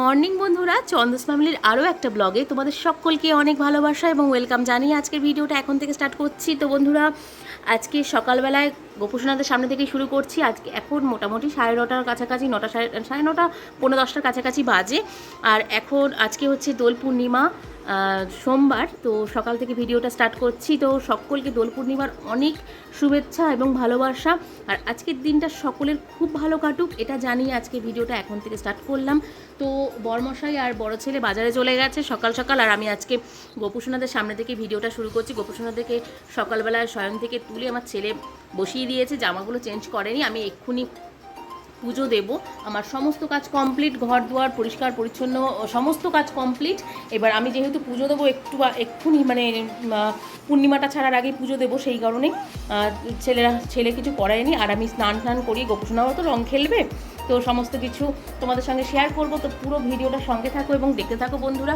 Morning বন্ধুরা, চন্দস ফ্যামিলির আরও একটা ব্লগে তোমাদের সকলকে অনেক ভালোবাসা এবং ওয়েলকাম জানিয়ে আজকের ভিডিওটা এখন থেকে স্টার্ট করছি। তো বন্ধুরা, আজকে সকালবেলায় গোপুসোনাদের সামনে থেকে শুরু করছি। আজকে এখন মোটামুটি 9:30টার কাছাকাছি, 9টা 9:30, 9:45 কাছাকাছি বাজে। আর এখন আজকে হচ্ছে দোল পূর্ণিমা, সোমবার। তো সকাল থেকে ভিডিওটা স্টার্ট করছি। তো সকলকে দোল পূর্ণিমার অনেক শুভেচ্ছা এবং ভালোবাসা। আর আজকের দিনটা সকলের খুব ভালো কাটুক এটা জানিয়ে আজকে ভিডিওটা এখন থেকে স্টার্ট করলাম। তো বড়মশাই আর বড় ছেলে বাজারে চলে গেছে সকাল সকাল, আর আমি আজকে গোপুসোনাদের সামনে থেকে ভিডিওটা শুরু করছি। গোপুসোনাদেরকে সকালবেলায় শয়ন থেকে তুলে আমার ছেলে বসিয়ে দিয়েছে, জামাগুলো চেঞ্জ করেনি। আমি এক্ষুনি পুজো দেব, আমার সমস্ত কাজ কমপ্লিট, ঘর দুয়ার পরিষ্কার পরিচ্ছন্ন সমস্ত কাজ কমপ্লিট। এবার আমি যেহেতু পুজো দেবো এক্ষুনি মানে পূর্ণিমাটা ছাড়ার আগে পুজো দেবো, সেই কারণে ছেলে কিছু করায়নি। আর আমি স্নান করি, গোপুসোনাও তো রং খেলবে, তো সমস্ত কিছু তোমাদের সঙ্গে শেয়ার করব। তো পুরো ভিডিওটা সঙ্গে থাকো এবং দেখতে থাকো বন্ধুরা।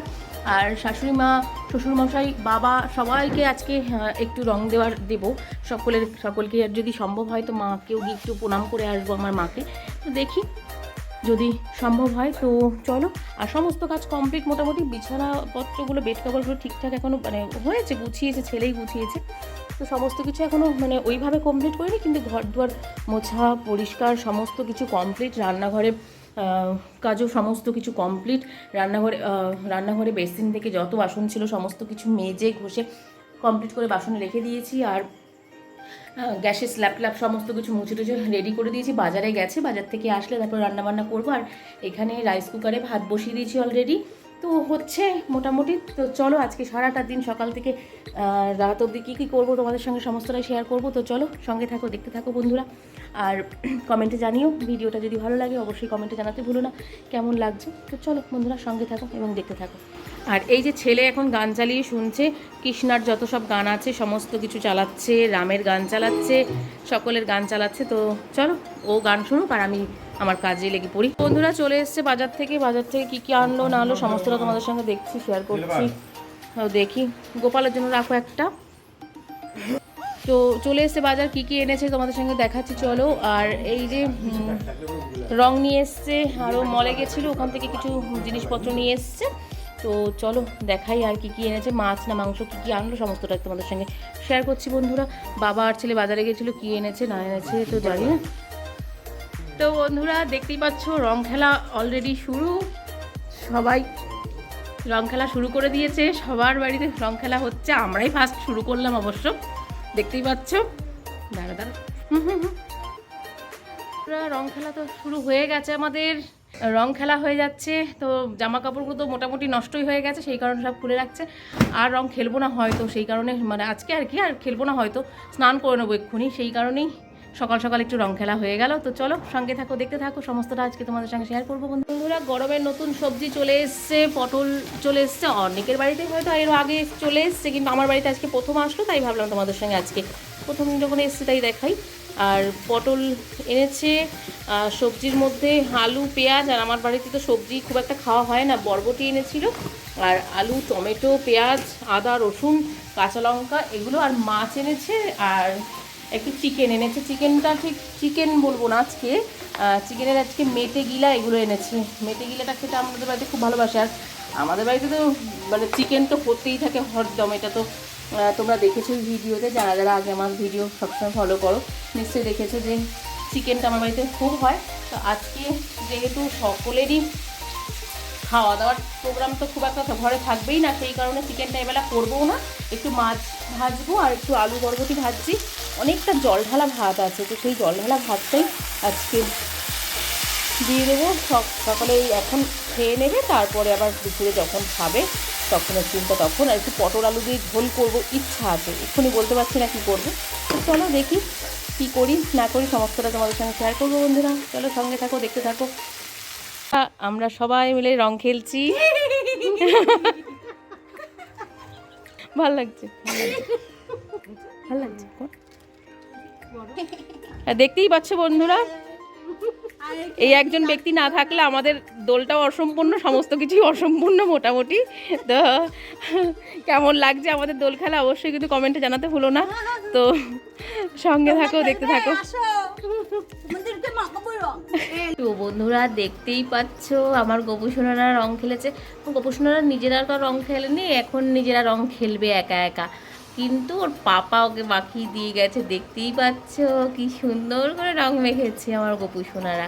আর শাশুড়ি মা, শ্বশুরমশাই, বাবা সবাইকে আজকে একটু রং দেবো সকলকে। আর যদি সম্ভব হয় তো মাকেও গিয়ে একটু প্রণাম করে আসবো, আমার মাকে। তো দেখি যদি সম্ভব হয় তো চলো। আর সমস্ত কাজ কমপ্লিট, মোটামুটি বিছানাপত্রগুলো, বেড কভারগুলো ঠিকঠাক এখনও মানে হয়েছে, গুছিয়েছে, ছেলেই গুছিয়েছে। তো সমস্ত কিছু এখনও মানে ওইভাবে কমপ্লিট করিনি, কিন্তু ঘর দুয়ার মোছা পরিষ্কার সমস্ত কিছু কমপ্লিট। রান্নাঘরে কাজও সমস্ত কিছু কমপ্লিট। রান্নাঘরে বেসিন থেকে যত বাসন ছিল সমস্ত কিছু মেজে ঘষে কমপ্লিট করে বাসনে রেখে দিয়েছি। আর গ্যাসের স্ল্যাব সমস্ত কিছু মুছে টুছে রেডি করে দিয়েছি। বাজারে গেছে, বাজার থেকে আসলে তারপর রান্নাবান্না করবো। আর এখানে রাইস কুকারে ভাত বসিয়ে দিয়েছি অলরেডি, তো হচ্ছে মোটামুটি। তো চলো, আজকে সারাটা দিন সকাল থেকে রাত অবধি কী করবো তোমাদের সঙ্গে সমস্তটাই শেয়ার করবো। তো চলো সঙ্গে থাকো, দেখতে থাকো বন্ধুরা। আর কমেন্টে জানিও, ভিডিওটা যদি ভালো লাগে অবশ্যই কমেন্টে জানাতে ভুলো না কেমন লাগছে। তো চলো বন্ধুরা, সঙ্গে থাকো এবং দেখতে থাকো। আর এই যে ছেলে এখন গান চালিয়ে শুনছে, কৃষ্ণার যত সব গান আছে সমস্ত কিছু চালাচ্ছে, রামের গান চালাচ্ছে, সকলের গান চালাচ্ছে। তো চলো ও গান শুনুক আর আমি আমার কাজে লেগে পড়ি। বন্ধুরা চলে এসছে বাজার থেকে কী কী আনলো না আনলো সমস্তটা তোমাদের সঙ্গে দেখছি, শেয়ার করছি। দেখি গোপালের জন্য রাখো একটা। তো চলে এসছে বাজার, কী কী এনেছে তোমাদের সঙ্গে দেখাচ্ছি চলো। আর এই যে রং নিয়ে এসছে, আরও মলে গেছিলো, ওখান থেকে কিছু জিনিসপত্র নিয়ে এসছে। তো চলো দেখাই আর কি এনেছে, মাছ না মাংস কী আনলো সমস্তটা তোমাদের সঙ্গে শেয়ার করছি বন্ধুরা। বাবা আর ছেলে বাজারে গেছিলো, কী এনেছে না এনেছে তো জানি না। তো বন্ধুরা দেখতেই পাচ্ছ রং খেলা অলরেডি শুরু, সবাই রং খেলা শুরু করে দিয়েছে, সবার বাড়িতে রং খেলা হচ্ছে। আমরাই ফার্স্ট শুরু করলাম অবশ্য, দেখতেই পাচ্ছ। দাঁড়া রং খেলা তো শুরু হয়ে গেছে, আমাদের রং খেলা হয়ে যাচ্ছে। তো জামা কাপড়গুলো তো মোটামুটি নষ্টই হয়ে গেছে, সেই কারণে সব খুলে রাখছে। আর রং খেলবো না হয়তো, সেই কারণে মানে আজকে আর কি আর খেলবো না, হয়তো স্নান করে নেবো এক্ষুনি, সেই কারণেই সকাল সকাল একটু রং খেলা হয়ে গেল। তো চলো সঙ্গে থাকো, দেখতে থাকো, সমস্তটা আজকে তোমাদের সঙ্গে শেয়ার করবো বন্ধুরা। গরমের নতুন সবজি চলে এসছে, পটল চলে এসছে। অনেকের বাড়িতে হয়তো এর আগে চলে এসছে, কিন্তু আমার বাড়িতে আজকে প্রথম আসলো, তাই ভাবলাম তোমাদের সঙ্গে আজকে প্রথম যখন এসছে তাই দেখাই। আর পটল এনেছে, সবজির মধ্যে আলু, পেঁয়াজ। আর আমার বাড়িতে তো সবজি খুব একটা খাওয়া হয় না, বরবটি এনেছিল, আর আলু, টমেটো, পেঁয়াজ, আদা, রসুন, কাঁচা লঙ্কা এগুলো। আর মাছ এনেছে, আর একটু চিকেন এনেছে। চিকেনটা ঠিক চিকেন বলবো না আজকে, চিকেনের আজকে মেটে গিলা এগুলো এনেছে। মেটে গিলাটা খেতে আমাদের বাড়িতে খুব ভালোবাসে। আর আমাদের বাড়িতে তো মানে চিকেন তো করতেই থাকে হরদম, এটা তো তোমরা দেখেছো ভিডিওতে, যারা যারা আগে আমার ভিডিও সবসময় ফলো করো নিশ্চয়ই দেখেছো যে চিকেনটা আমার বাড়িতে খুব হয়। তো আজকে যেহেতু সকলেরই খাওয়া দাওয়ার প্রোগ্রাম তো খুব একটা ঘরে থাকবেই না, সেই কারণে চিকেনটা এবেলা করবো না, একটু মাছ ভাজবো আর একটু আলু বরবটি ভাজছি। অনেকটা জল ঢালা ভাত আছে, তো সেই জল ঢালা ভাতটাই আজকে দিয়ে দেবো। সকালে এখন খেয়ে নেবে, তারপরে আবার দুপুরে যখন খাবে তখনের চিন্তা তখন। আর একটু পটল আলু দিয়ে ঝোল করবো ইচ্ছা আছে, এক্ষুনি বলতে পারছি না কী করবো। চলো দেখি কী করি না করি সমস্তটা তোমাদের সঙ্গে শেয়ার করবো বন্ধুরা। চলো সঙ্গে থাকো, দেখতে থাকো। আমরা সবাই মিলে রং খেলছি, ভাল লাগছে, ভাল লাগছে। দেখতেই পাচ্ছ বন্ধুরা, এই একজন ব্যক্তি না থাকলে আমাদের দোলটাও অসম্পূর্ণ, সমস্ত কিছুই অসম্পূর্ণ মোটামুটি। তো কেমন লাগছে আমাদের দোল খেলা অবশ্যই কিন্তু কমেন্টে জানাতে ভুলো না। তো সঙ্গে থাকো, দেখতে থাকো। তো বন্ধুরা দেখতেই পাচ্ছ আমার গোপুসোনারা রং খেলেছে। গোপুসোনারা নিজেরা তো রং খেলেনি, এখন নিজেরা রং খেলবে একা একা, কিন্তু ওর পাপা ওকে মাখিয়ে দিয়ে গেছে। দেখতেই পাচ্ছ কি সুন্দর করে রং মেখেছে আমার গোপুসোনারা।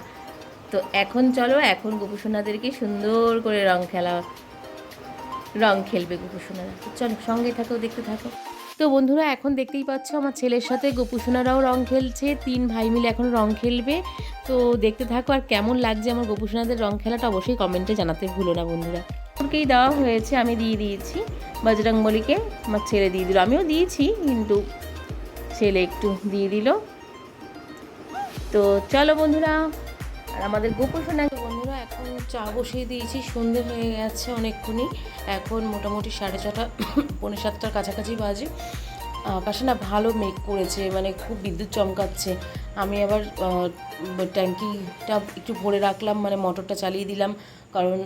তো এখন চলো, এখন গোপুসোনাদেরকে সুন্দর করে রং খেলবে গোপুসোনারা। তো চলো সঙ্গে থাকো, দেখতে থাকো। তো বন্ধুরা এখন দেখতেই পাচ্ছ আমার ছেলের সাথে গোপুসোনারাও রং খেলছে, 3 ভাই মিলে এখন রং খেলবে। তো দেখতে থাকো, আর কেমন লাগছে আমার গোপুসোনাদের রং খেলাটা অবশ্যই কমেন্টে জানাতে ভুলো না বন্ধুরা। ওকেই দেওয়া হয়েছে, আমি দিয়ে দিয়েছি বজরংবলীকে, আমার ছেলে দিয়ে দিল, আমিও দিয়েছি কিন্তু ছেলে একটু দিয়ে দিল। তো চলো বন্ধুরা, আর আমাদের গোপুসোনা বন্ধুরা এখন চা বসিয়ে দিয়েছি, সন্ধে হয়ে গেছে অনেকক্ষণই, এখন মোটামুটি 6:30 পৌনে 7টার কাছাকাছি বাজে। আকাশে না ভালো মেঘ করেছে, মানে খুব বিদ্যুৎ চমকাচ্ছে। আমি আবার ট্যাঙ্কিটা একটু ভরে রাখলাম, মানে মোটরটা চালিয়ে দিলাম, কারণ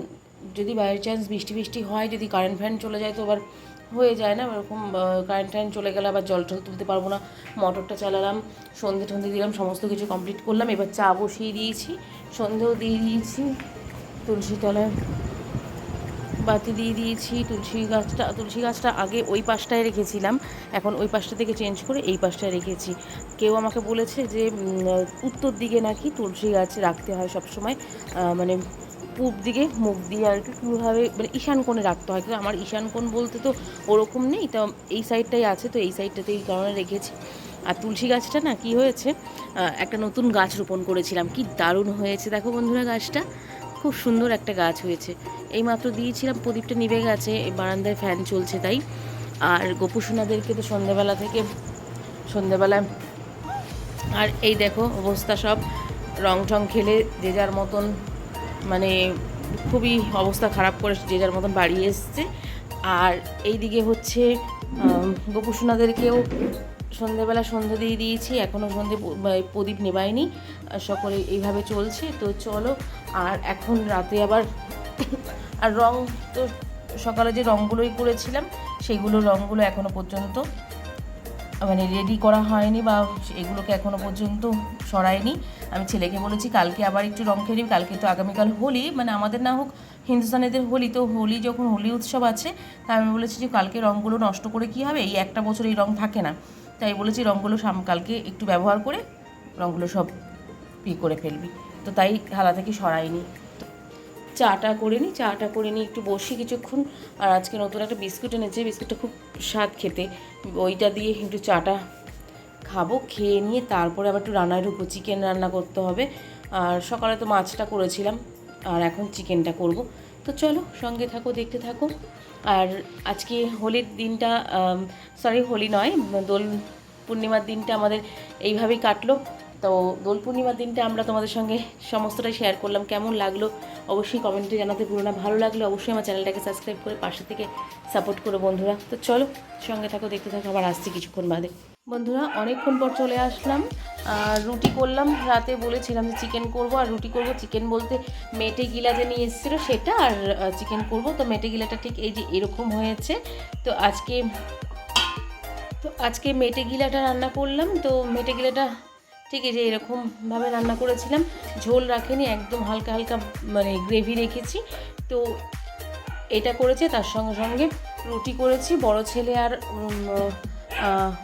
যদি বাই চান্স বৃষ্টি হয়, যদি কারেন্ট ফ্যান চলে যায় তো আবার হয়ে যায় না এরকম, কারেন্ট ফ্যান চলে গেলে আবার জল টল তুলতে পারবো না। মোটরটা চালালাম, সন্ধে দিলাম, সমস্ত কিছু কমপ্লিট করলাম। এবার চা বসিয়ে দিয়েছি, সন্ধেও দিয়ে দিয়েছি, তুলসী তলায় বাতি দিয়ে দিয়েছি। তুলসী গাছটা আগে ওই পাশটায় রেখেছিলাম, এখন ওই পাশটা থেকে চেঞ্জ করে এই পাশটায় রেখেছি। কেউ আমাকে বলেছে যে উত্তর দিকে নাকি তুলসী গাছ রাখতে হয় সবসময়, মানে পূব দিকে মুখ দিয়ে আর কি, কীভাবে মানে ঈশান কোণে রাখতে হয়। কিন্তু আমার ঈশান কোণ বলতে তো ওরকম নেই, তো এই সাইডটাই আছে, তো এই সাইডটাতে এই কারণে রেখেছি। আর তুলসী গাছটা না কি হয়েছে, একটা নতুন গাছ রোপণ করেছিলাম, কি দারুণ হয়েছে দেখো বন্ধুরা, গাছটা খুব সুন্দর একটা গাছ হয়েছে। এইমাত্র দিয়েছিলাম, প্রদীপটা নিভে গেছে, বারান্দায় ফ্যান চলছে তাই। আর গোপুসোনাদেরকে তো সন্ধেবেলায় আর এই দেখো অবস্থা, সব রং টং খেলে যে যার মতন, মানে খুবই অবস্থা খারাপ করে যে যার মতন বাড়ি এসছে। আর এইদিকে হচ্ছে গোপুসোনাদেরকেও সন্ধেবেলা সন্ধে দিয়ে দিয়েছি, এখনও প্রদীপ নেবায়নি, সকলে এইভাবে চলছে। তো চলো, আর এখন রাতে আবার আর রং তো সকালে যে রঙগুলোই করেছিলাম সেইগুলো রঙগুলো এখনও পর্যন্ত মানে রেডি করা হয়নি, বা এগুলোকে এখনও পর্যন্ত সরাইনি। আমি ছেলেকে বলেছি কালকে আবার একটু রং খেয়ে নিবি, কালকে তো আগামীকাল হোলি, মানে আমাদের না হোক হিন্দুস্তানিদের হোলি, তো হোলি যখন হোলি উৎসব আছে, তাই আমি বলেছি যে কালকে রঙগুলো নষ্ট করে কী হবে, এই একটা বছর এই রঙ থাকে না, তাই বলেছি রঙগুলো কালকে একটু ব্যবহার করে রঙগুলো সব করে ফেলবি। তো তাই হালা থেকে সরাইনি। চাটা করে নিই একটু বসি কিছুক্ষণ। আর আজকে নতুন একটা বিস্কুট এনেছে, বিস্কুটটা খুব স্বাদ খেতে, ওইটা দিয়ে একটু চাটা খাবো, খেয়ে নিয়ে তারপরে আবার একটু রান্নায় ঢুকবো, চিকেন রান্না করতে হবে। আর সকালে তো মাছটা করেছিলাম, আর এখন চিকেনটা করব। তো চলো সঙ্গে থাকো, দেখতে থাকো। আর আজকে হোলির দিনটা, হোলি নয়, দোল পূর্ণিমার দিনটা আমাদের এইভাবেই কাটলো। তো দোল পূর্ণিমার দিনটা আমরা তোমাদের সঙ্গে সমস্তটাই শেয়ার করলাম। কেমন লাগলো অবশ্যই কমেন্টে জানাতে ভুলো না। ভালো লাগলে অবশ্যই আমার চ্যানেলটাকে সাবস্ক্রাইব করে পাশে থেকে সাপোর্ট করো বন্ধুরা। তো চলো সঙ্গে থাকো, দেখতে থাকো, আবার আসছি কিছুক্ষণ বাদে। বন্ধুরা অনেকক্ষণ পর চলে আসলাম, রুটি করলাম, রাতে বলেছিলাম যে চিকেন করব আর রুটি করব। চিকেন বলতে মেটে গিলা যে নিয়ে এসেছিলো সেটা, আর চিকেন করব। তো মেটে গিলাটা ঠিক এই যে এরকম হয়েছে। তো আজকে মেটে গিলাটা রান্না করলাম। তো মেটে গিলাটা ঠিক এই যে এরকমভাবে রান্না করেছিলাম, ঝোল রাখিনি, একদম হালকা হালকা মানে গ্রেভি রেখেছি। তো এটা করেছে, তার সঙ্গে সঙ্গে রুটি করেছি। বড় ছেলে আর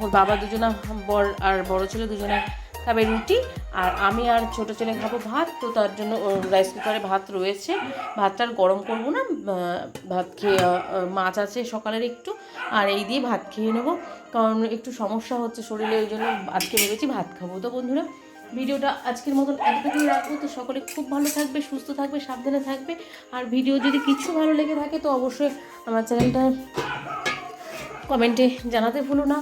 ওর বাবা দুজনা, বড় ছেলে দুজনা খাবে রুটি, আর আমি আর ছোটো ছেলে খাবো ভাত। তো তার জন্য রাইস কুকারে ভাত রয়েছে, ভাতটা আর গরম করবো না, ভাত খেয়ে মাছ আছে সকালের একটু, আর এই দিয়ে ভাত খেয়ে নেবো, কারণ একটু সমস্যা হচ্ছে শরীরে, ওই জন্য আজকে ভেবেছি ভাত খাবো। তো বন্ধুরা ভিডিওটা আজকের মতন এতটুকুই রাখবো। তো সকলে খুব ভালো থাকবে, সুস্থ থাকবে, সাবধানে থাকবে। আর ভিডিও যদি কিছু ভালো লেগে থাকে তো অবশ্যই আমার চ্যানেলটা কমেন্টে জানাতে ভুলো না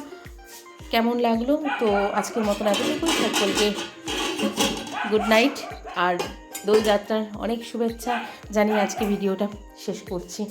কেমন লাগলো। তো আজকের মতন এতটুকুই, সকলকে গুড নাইট, আর দোলযাত্রার অনেক শুভেচ্ছা জানিয়ে আজকে ভিডিওটা শেষ করছি।